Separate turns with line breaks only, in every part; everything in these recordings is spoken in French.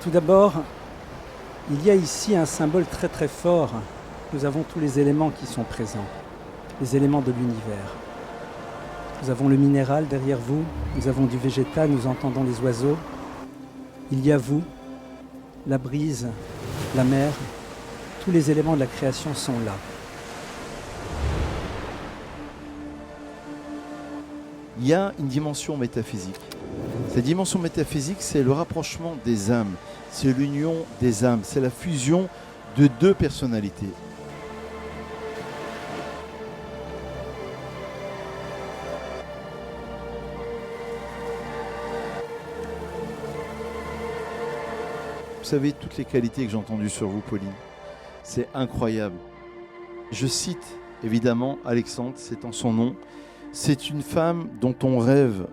Tout d'abord, il y a ici un symbole très très fort. Nous avons tous les éléments qui sont présents, les éléments de l'univers. Nous avons le minéral derrière vous, nous avons du végétal, nous entendons les oiseaux. Il y a vous, la brise, la mer, tous les éléments de la création sont là.
Il y a une dimension métaphysique. Cette dimension métaphysique, c'est le rapprochement des âmes, c'est l'union des âmes, c'est la fusion de deux personnalités. Vous savez, toutes les qualités que j'ai entendues sur vous, Pauline, c'est incroyable. Je cite évidemment Alexandre, c'est en son nom. C'est une femme dont on rêve.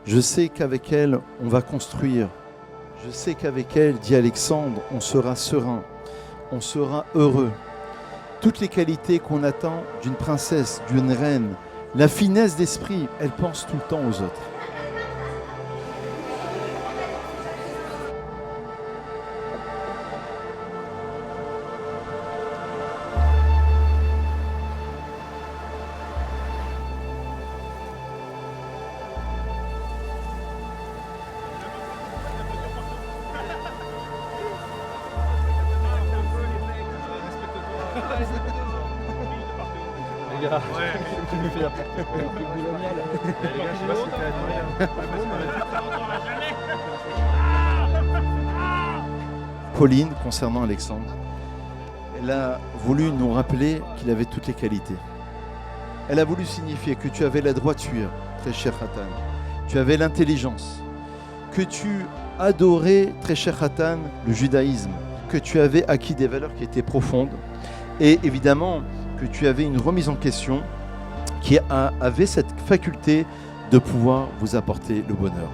Je sais qu'avec elle, on va construire. Je sais qu'avec elle, dit Alexandre, on sera serein, on sera heureux. Toutes les qualités qu'on attend d'une princesse, d'une reine, la finesse d'esprit, elle pense tout le temps aux autres.
Les gars, tu nous fais la porte. Les gars, je sais pas si t'es
Pauline, concernant Alexandre, elle a voulu nous rappeler qu'il avait toutes les qualités. Elle a voulu signifier que tu avais la droiture, très cher Khatan. Tu avais l'intelligence, que tu adorais, très cher Khatan, le judaïsme, que tu avais acquis des valeurs qui étaient profondes et évidemment que tu avais une remise en question qui avait cette faculté de pouvoir vous apporter le bonheur.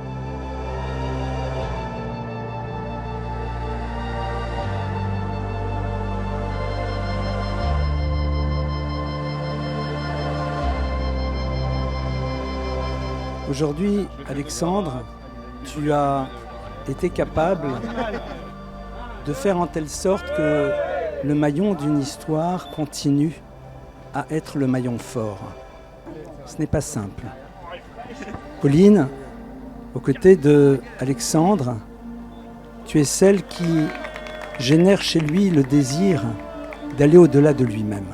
Aujourd'hui, Alexandre, tu as été capable de faire en telle sorte que le maillon d'une histoire continue à être le maillon fort. Ce n'est pas simple. Pauline, aux côtés de Alexandre, tu es celle qui génère chez lui le désir d'aller au-delà de lui-même.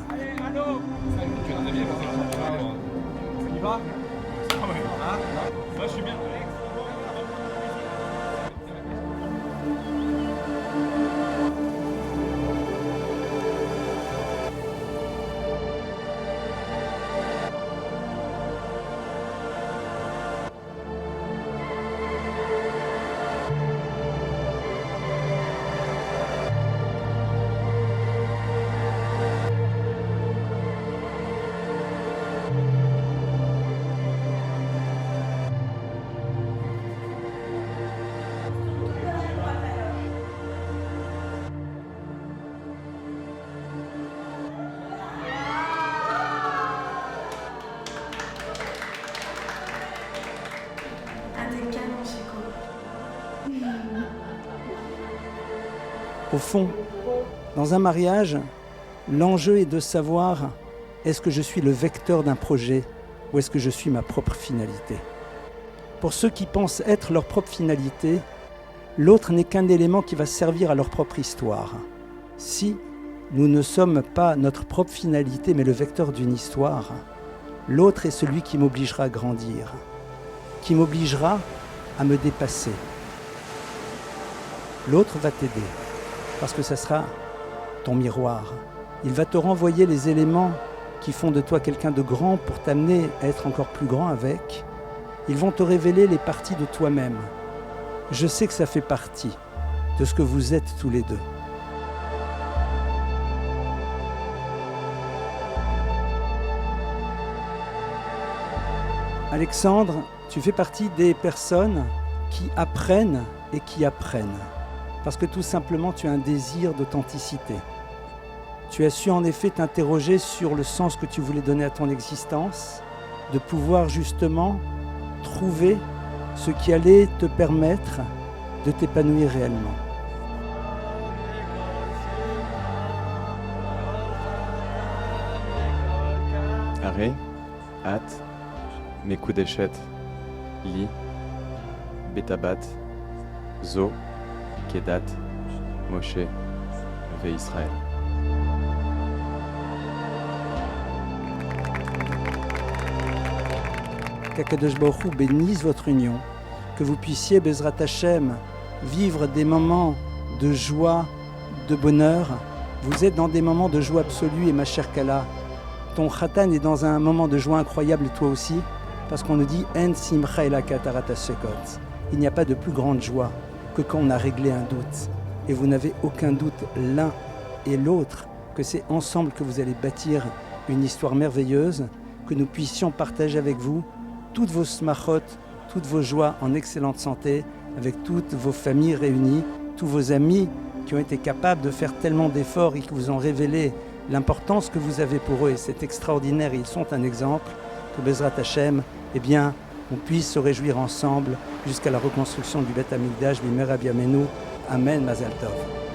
Au fond, dans un mariage, l'enjeu est de savoir est-ce que je suis le vecteur d'un projet ou est-ce que je suis ma propre finalité. Pour ceux qui pensent être leur propre finalité, l'autre n'est qu'un élément qui va servir à leur propre histoire. Si nous ne sommes pas notre propre finalité mais le vecteur d'une histoire, l'autre est celui qui m'obligera à grandir, qui m'obligera à me dépasser. L'autre va t'aider. Parce que ça sera ton miroir. Il va te renvoyer les éléments qui font de toi quelqu'un de grand pour t'amener à être encore plus grand avec. Ils vont te révéler les parties de toi-même. Je sais que ça fait partie de ce que vous êtes tous les deux. Alexandre, tu fais partie des personnes qui apprennent et qui apprennent. Parce que tout simplement, tu as un désir d'authenticité. Tu as su en effet t'interroger sur le sens que tu voulais donner à ton existence, de pouvoir justement trouver ce qui allait te permettre de t'épanouir réellement.
Re, At, Mekudeshet, Li, Betabat, Zo, Kedat, Moshe, Ve Israël.
Qu'Akadosh Baruch Hu bénisse votre union, que vous puissiez, Bezrat Hashem, vivre des moments de joie, de bonheur. Vous êtes dans des moments de joie absolue et ma chère Kala, ton Khatan est dans un moment de joie incroyable et toi aussi, parce qu'on nous dit En simcha ela katarat hashekot. Il n'y a pas de plus grande joie que quand on a réglé un doute. Et vous n'avez aucun doute l'un et l'autre que c'est ensemble que vous allez bâtir une histoire merveilleuse, que nous puissions partager avec vous toutes vos smachot, toutes vos joies en excellente santé, avec toutes vos familles réunies, tous vos amis qui ont été capables de faire tellement d'efforts et qui vous ont révélé l'importance que vous avez pour eux. Et c'est extraordinaire, ils sont un exemple, que Bezrat Hashem, eh bien, on puisse se réjouir ensemble jusqu'à la reconstruction du Beth Amikdash, Bimera Biamenu. Amen, Mazal Tov.